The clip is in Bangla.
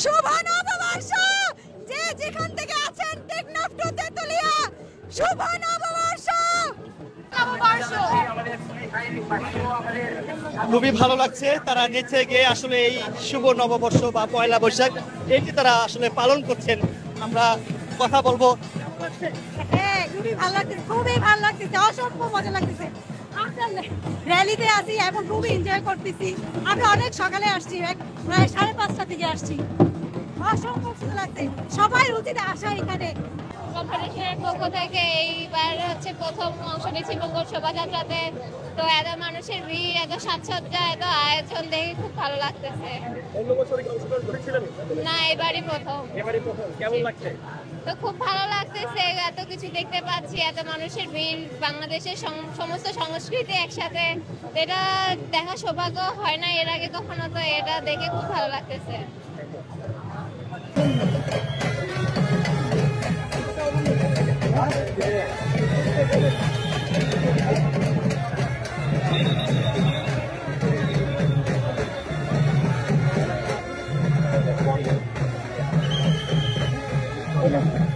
শুভ নববর্ষ, যে যেখান থেকে আছেন টেকনাফ টু তেতুলিয়া, শুভ নববর্ষ। খুবই ভালো লাগছে, তারা নেচে গিয়ে আসলে এই শুভ নববর্ষ বা পয়লা বৈশাখ এটি তারা আসলে পালন করছেন। আমরা কথা বলবো। হ্যাঁ, খুবই ভালো লাগছে, খুবই ভালো লাগতেছে, অসম্ভব মজা লাগতেছে। র্যালিতে আছি, এখন খুবই এনজয় করতেছি। আমরা অনেক সকালে আসছি, প্রায় 5:30 থেকে আসছি। অসম্ভব ভালো লাগছে, সবাই উচিত আসা এখানে। কনফেডারেশনের পক্ষ থেকে এইবার হচ্ছে প্রথম অংশ নিচ্ছি মঙ্গল শোভাযাত্রাতে। তো এত মানুষের ভিড়, এত সাজসজ্জা, এত আয়োজন দেখে খুব ভালো লাগতেছে। না, এবারই প্রথম। কেমন লাগছে? তো খুব ভালো লাগতেছে, এত কিছু দেখতে পাচ্ছি, এত মানুষের ভিড়, বাংলাদেশের সমস্ত সংস্কৃতি একসাথে, এটা দেখা সৌভাগ্য হয় না এর আগে কখনো। তো এটা দেখে খুব ভালো লাগতেছে। Hola.